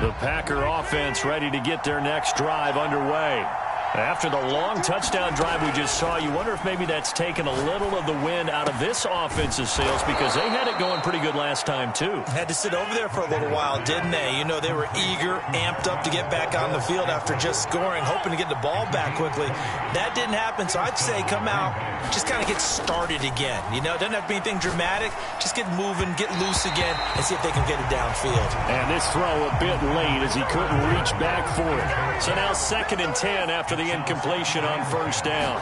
The Packer offense ready to get their next drive underway. After the long touchdown drive we just saw, you wonder if maybe that's taken a little of the wind out of this offensive sails, because they had it going pretty good last time too. Had to sit over there for a little while, didn't they? You know, they were eager, amped up to get back on the field after just scoring, hoping to get the ball back quickly. That didn't happen, so I'd say come out, just kind of get started again. You know, it doesn't have to be anything dramatic. Just get moving, get loose again, and see if they can get it downfield. And this throw a bit late as he couldn't reach back for it. So now 2nd and 10 after the incompletion on 1st down.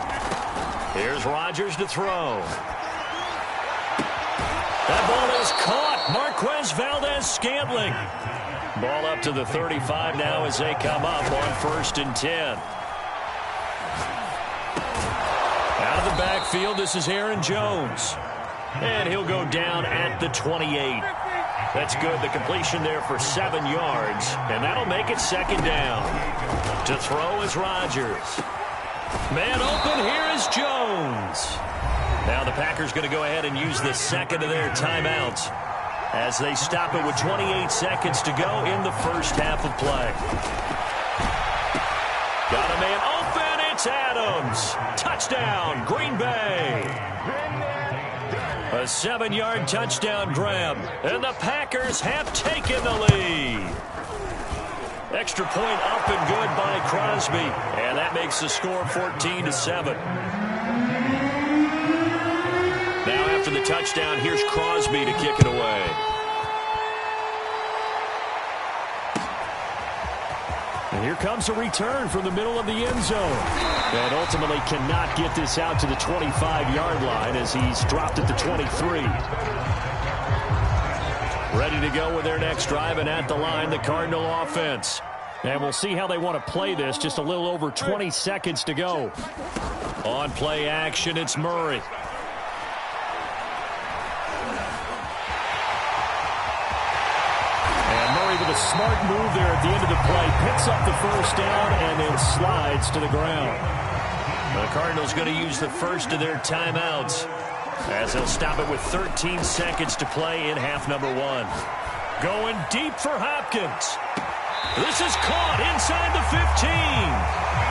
Here's Rodgers to throw. That ball is caught. Marquez Valdez-Scantling. Ball up to the 35 now as they come up on 1st and 10. Out of the backfield, this is Aaron Jones. And he'll go down at the 28. That's good. The completion there for 7 yards. And that'll make it 2nd down. To throw is Rodgers. Man open, here is Jones. Now the Packers going to go ahead and use the 2nd of their timeouts as they stop it with 28 seconds to go in the 1st half of play. Got a man open, it's Adams. Touchdown, Green Bay. A 7-yard touchdown grab, and the Packers have taken the lead. Extra point up and good by Crosby, and that makes the score 14-7. Now after the touchdown, here's Crosby to kick it away. And here comes a return from the middle of the end zone. And ultimately cannot get this out to the 25-yard line as he's dropped at the 23. Ready to go with their next drive, and at the line, the Cardinal offense. And we'll see how they want to play this. Just a little over 20 seconds to go. On play action, it's Murray. And Murray with a smart move there at the end of the play. Picks up the 1st down and then slides to the ground. The Cardinals going to use the 1st of their timeouts as they'll stop it with 13 seconds to play in half number 1. Going deep for Hopkins. This is caught inside the 15.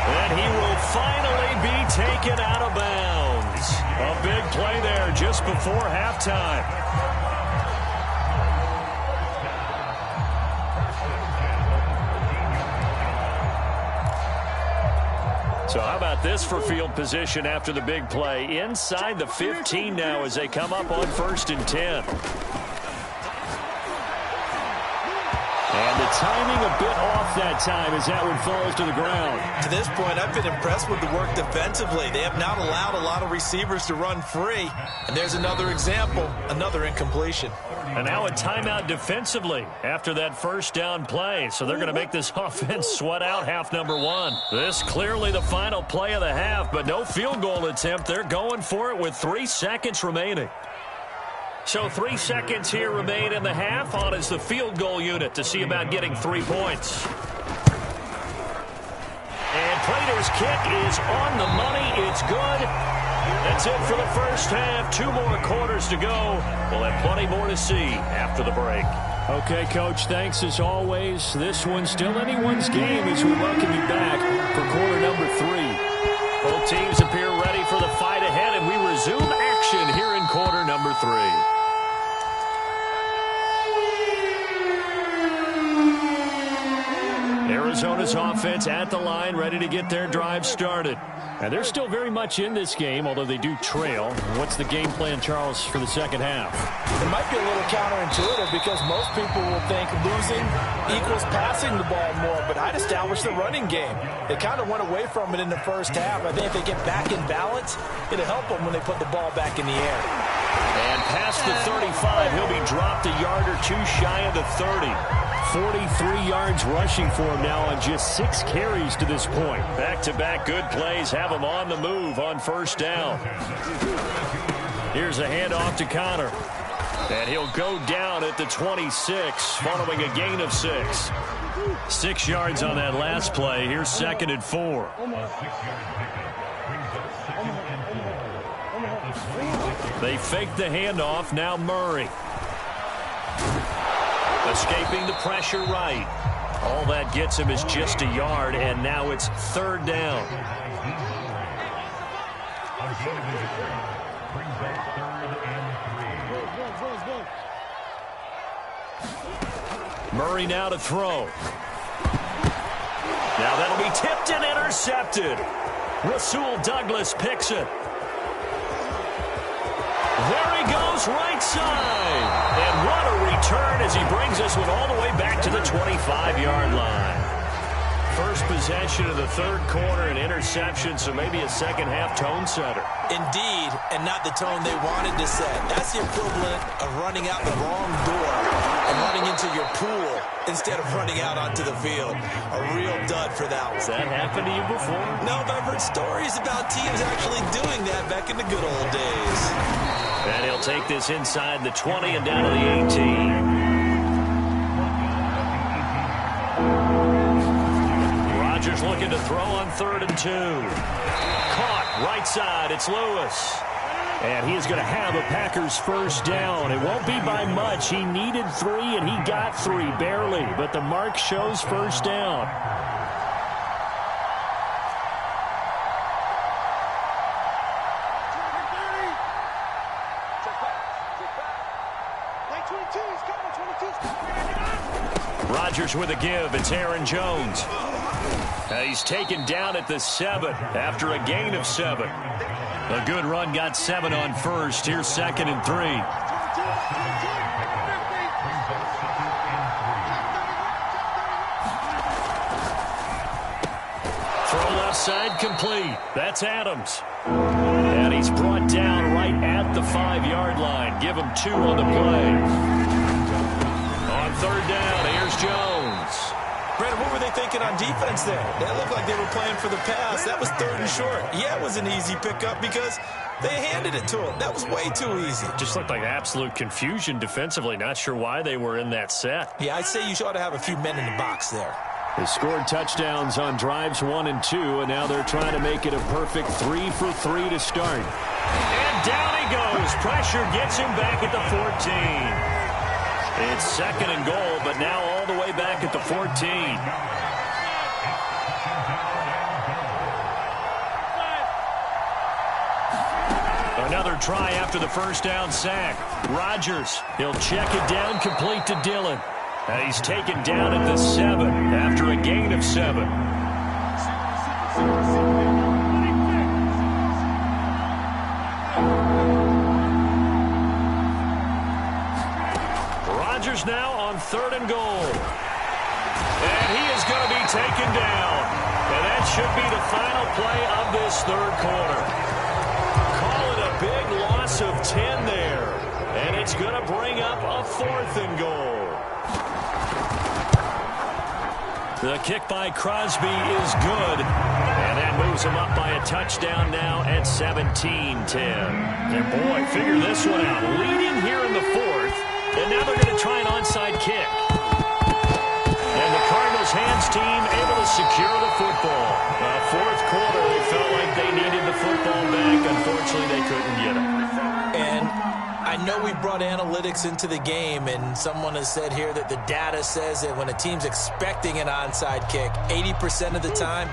And he will finally be taken out of bounds. A big play there just before halftime. So how about this for field position after the big play? Inside the 15 now as they come up on 1st and 10. And the timing a bit off that time as that one falls to the ground. To this point, I've been impressed with the work defensively. They have not allowed a lot of receivers to run free. And there's another example, another incompletion. And now a timeout defensively after that 1st down play. So they're going to make this offense sweat out half number 1. This clearly the final play of the half, but no field goal attempt. They're going for it with 3 seconds remaining. So 3 seconds here remain in the half. On is the field goal unit to see about getting 3 points. And Prater's kick is on the money. It's good. That's it for the 1st half. 2 more quarters to go. We'll have plenty more to see after the break. Okay, Coach, thanks as always. This one's still anyone's game as we welcome you back for quarter number 3. Both teams appear ready for the fight ahead, and we resume action here in quarter number 3. Arizona's offense at the line, ready to get their drive started. And they're still very much in this game, although they do trail. What's the game plan, Charles, for the 2nd half? It might be a little counterintuitive because most people will think losing equals passing the ball more, but I'd establish the running game. They kind of went away from it in the 1st half. I think if they get back in balance, it'll help them when they put the ball back in the air. And past the 35, he'll be dropped a yard or 2 shy of the 30. 43 yards rushing for him now on just 6 carries to this point. Back-to-back good plays have him on the move on 1st down. Here's a handoff to Connor. And he'll go down at the 26 following a gain of 6. 6 yards on that last play. Here's 2nd and 4. They fake the handoff. Now Murray. Escaping the pressure right. All that gets him is just a yard, and now it's third down. Murray now to throw. Now that'll be tipped and intercepted. Rasul Douglas picks it. There he goes, right side. And what a return as he brings this one all the way back to the 25-yard line. First possession of the third quarter, an interception, so maybe a second-half tone setter. Indeed, and not the tone they wanted to set. That's the equivalent of running out the wrong door and running into your pool instead of running out onto the field. A real dud for that one. Has that happened to you before? No, but I've heard stories about teams actually doing that back in the good old days. And he'll take this inside the 20 and down to the 18. Rodgers looking to throw on 3rd and 2. Caught right side. It's Lewis. And he is going to have a Packers first down. It won't be by much. He needed 3, and he got 3, barely. But the mark shows first down. Rodgers with a give. It's Aaron Jones. He's taken down at the 7 after a gain of 7. A good run got 7 on first. Here's 2nd and 3. Throw left side complete. That's Adams. And he's brought down right at the 5-yard line. Give him 2 on the play. On 3rd down, here's Jones. Brandon, what were they thinking on defense there? They looked like they were playing for the pass. That was 3rd and short. Yeah, it was an easy pickup because they handed it to him. That was way too easy. Just looked like absolute confusion defensively. Not sure why they were in that set. Yeah, I'd say you ought to have a few men in the box there. They scored touchdowns on drives 1 and 2, and now they're trying to make it a perfect 3 for 3 to start. And down he goes. Pressure gets him back at the 14. It's 2nd and goal, but now all the way back at the 14. Another try after the first down sack. Rodgers, he'll check it down, complete to Dillon. And he's taken down at the 7 after a gain of 7. Rodgers now on 3rd and goal. And he is going to be taken down. And that should be the final play of this 3rd quarter. Call it a big loss of 10 there. And it's going to bring up a 4th and goal. The kick by Crosby is good. And that moves him up by a touchdown now at 17-10. And boy, figure this one out. Leading here in the 4th. And now they're going to try an onside kick. And the Cardinals hands team able to secure the football. 4th quarter, they felt like they needed the football back. Unfortunately, they couldn't get it. And I know we brought analytics into the game, and someone has said here that the data says that when a team's expecting an onside kick, 80% of the time,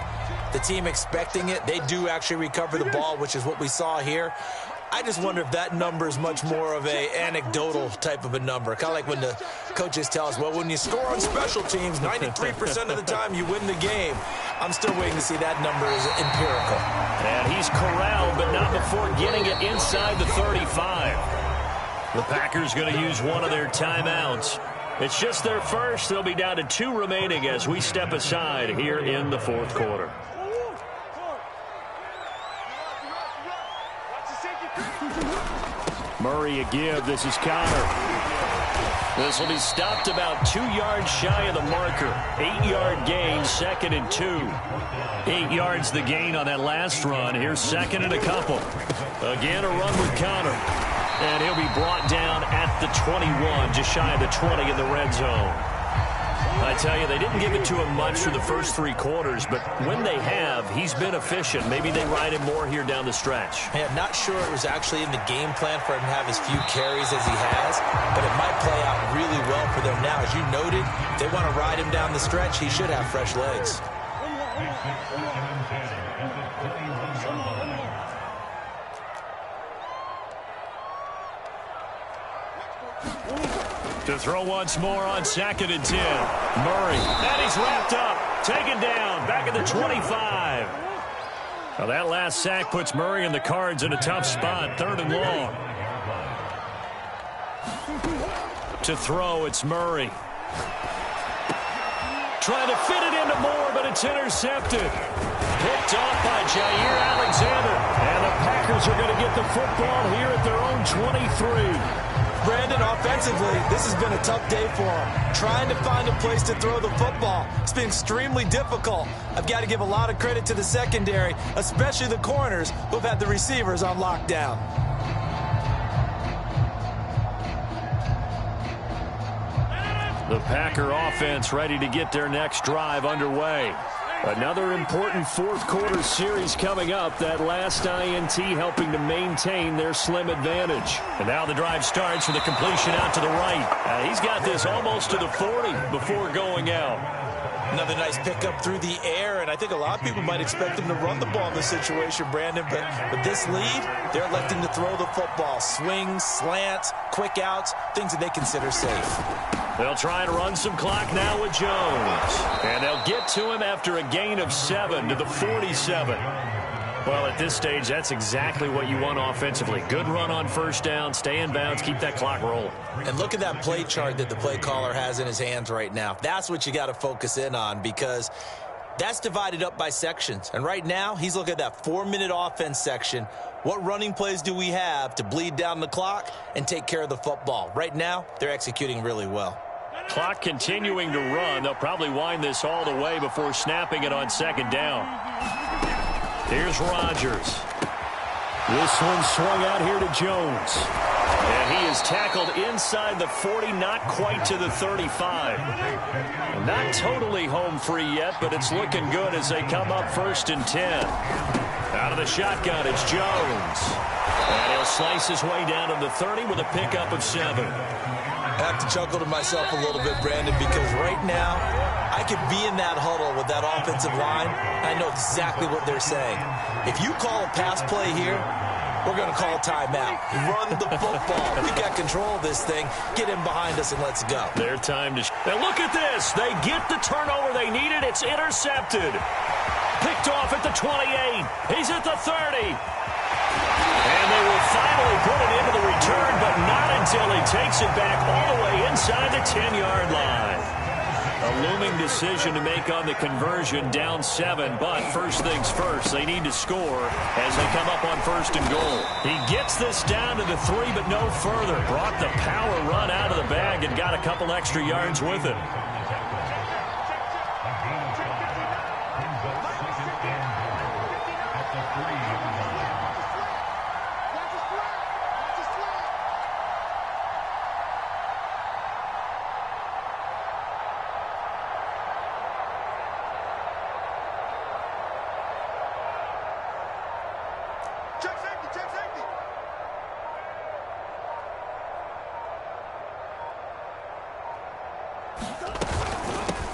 the team expecting it, they do actually recover the ball, which is what we saw here. I just wonder if that number is much more of a anecdotal type of a number. Kind of like when the coaches tell us, well, when you score on special teams, 93% of the time you win the game. I'm still waiting to see that number is empirical. And he's corralled, but not before getting it inside the 35. The Packers going to use one of their timeouts. It's just their first. They'll be down to 2 remaining as we step aside here in the 4th quarter. Murray a give. This is Connor. This will be stopped about 2 yards shy of the marker. 8-yard gain, 2nd and 2. 8 yards the gain on that last run. Here's 2nd and a couple. Again, a run with Connor. And he'll be brought down at the 21, just shy of the 20 in the red zone. I tell you, they didn't give it to him much for the first 3 quarters, but when they have, he's been efficient. Maybe they ride him more here down the stretch. Hey, I'm not sure it was actually in the game plan for him to have as few carries as he has, but it might play out really well for them now. As you noted, if they want to ride him down the stretch, he should have fresh legs. To throw once more on 2nd and 10. Murray. And he's wrapped up. Taken down. Back at the 25. Well, that last sack puts Murray and the Cards in a tough spot. 3rd and long. To throw, it's Murray. Trying to fit it into Moore, but it's intercepted. Picked off by Jair Alexander. And the Packers are going to get the football here at their own 23. Brandon, offensively, this has been a tough day for him. Trying to find a place to throw the football. It's been extremely difficult. I've got to give a lot of credit to the secondary, especially the corners who've had the receivers on lockdown. The Packer offense ready to get their next drive underway. Another important 4th quarter series coming up. That last INT helping to maintain their slim advantage. And now the drive starts with a completion out to the right. He's got this almost to the 40 before going out. Another nice pickup through the air, and I think a lot of people might expect him to run the ball in this situation, Brandon, but with this lead, they're electing to throw the football. Swings, slants, quick outs, things that they consider safe. They'll try to run some clock now with Jones. And they'll get to him after a gain of 7 to the 47. Well, at this stage, that's exactly what you want offensively. Good run on 1st down, stay in bounds, keep that clock rolling. And look at that play chart that the play caller has in his hands right now. That's what you got to focus in on, because that's divided up by sections. And right now, he's looking at that 4-minute offense section. What running plays do we have to bleed down the clock and take care of the football? Right now, they're executing really well. Clock continuing to run. They'll probably wind this all the way before snapping it on 2nd down. Here's Rodgers. This one swung out here to Jones. And he is tackled inside the 40, not quite to the 35. Not totally home free yet, but it's looking good as they come up 1st and 10. Out of the shotgun, it's Jones. And he'll slice his way down to the 30 with a pickup of 7. I have to chuckle to myself a little bit, Brandon, because right now I could be in that huddle with that offensive line. I know exactly what they're saying. If you call a pass play here, we're going to call a timeout. Run the football. We've got control of this thing. Get him behind us and let's go. Their time to... Now look at this. They get the turnover they needed. It's intercepted. Picked off at the 28. He's at the 30. And they will finally put it into the return, but not until he takes it back all the way inside the 10-yard line. A looming decision to make on the conversion, down 7, but first things first, they need to score as they come up on 1st and goal. He gets this down to the 3, but no further. Brought the power run out of the bag and got a couple extra yards with it.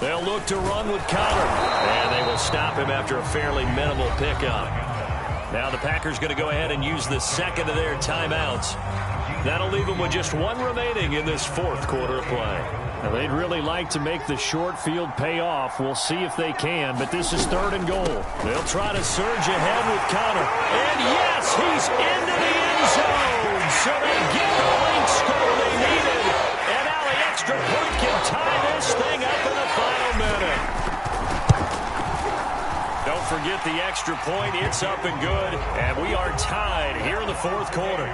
They'll look to run with Connor. And they will stop him after a fairly minimal pickup. Now the Packers going to go ahead and use the 2nd of their timeouts. That'll leave them with just 1 remaining in this 4th quarter of play. Now they'd really like to make the short field pay off. We'll see if they can, but this is 3rd and goal. They'll try to surge ahead with Connor. And yes, he's into the end zone. So they get the late score they needed. And now the extra point can tie this thing up in the final minute. Don't forget the extra point. It's up and good. And we are tied here in the 4th quarter.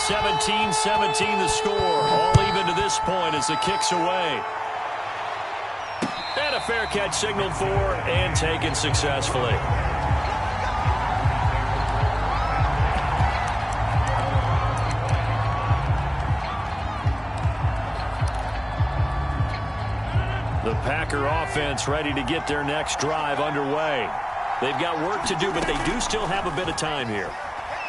17-17 the score. All even to this point as the kick's away. And a fair catch signaled for and taken successfully. The Packer offense ready to get their next drive underway. They've got work to do, but they do still have a bit of time here.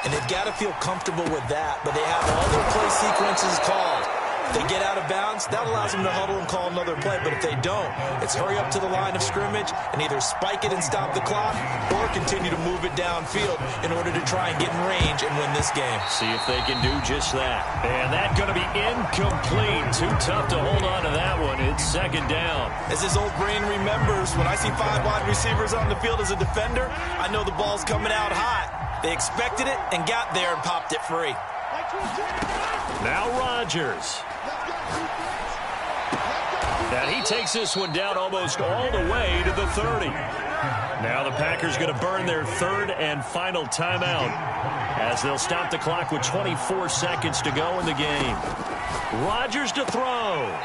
And they've got to feel comfortable with that, but they have all their play sequences called. If they get out of bounds, that allows them to huddle and call another play. But if they don't, it's hurry up to the line of scrimmage and either spike it and stop the clock or continue to move it downfield in order to try and get in range and win this game. See if they can do just that. And that's going to be incomplete. Too tough to hold on to that one. It's second down. As his old brain remembers, when I see 5 wide receivers on the field as a defender, I know the ball's coming out hot. They expected it and got there and popped it free. Now Rodgers. And he takes this one down almost all the way to the 30. Now the Packers going to burn their third and final timeout as they'll stop the clock with 24 seconds to go in the game. Rodgers to throw.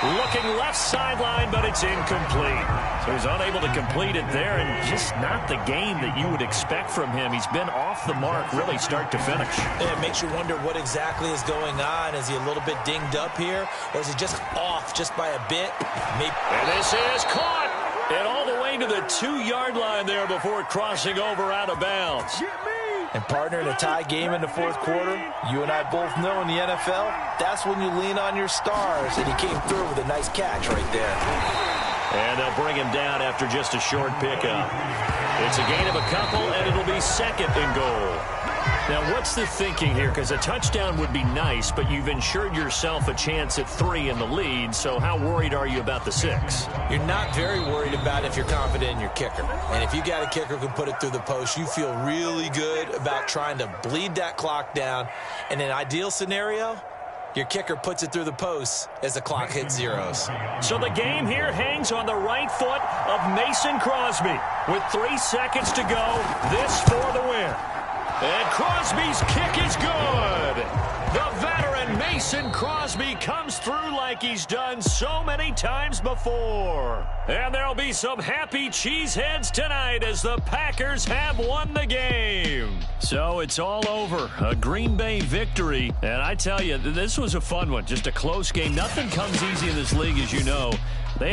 Looking left sideline, but it's incomplete. So he's unable to complete it there, and just not the game that you would expect from him. He's been off the mark really start to finish. It makes you wonder what exactly is going on. Is he a little bit dinged up here, or is he just off just by a bit? Maybe. And this is caught. And all the way to the 2-yard line there before crossing over out of bounds. And partner, in a tie game in the fourth quarter, you and I both know in the NFL, that's when you lean on your stars. And he came through with a nice catch right there. And they'll bring him down after just a short pickup. It's a gain of a couple, and it'll be second and goal. Now, what's the thinking here? Because a touchdown would be nice, but you've ensured yourself a chance at 3 in the lead, so how worried are you about the 6? You're not very worried about it if you're confident in your kicker. And if you got a kicker who can put it through the post, you feel really good about trying to bleed that clock down. In an ideal scenario, your kicker puts it through the post as the clock hits zeros. So the game here hangs on the right foot of Mason Crosby. With 3 seconds to go, this for the win. And Crosby's kick is good. The veteran Mason Crosby comes through like he's done so many times before. And there'll be some happy cheeseheads tonight as the Packers have won the game. So it's all over. A Green Bay victory. And I tell you, this was a fun one. Just a close game. Nothing comes easy in this league, as you know.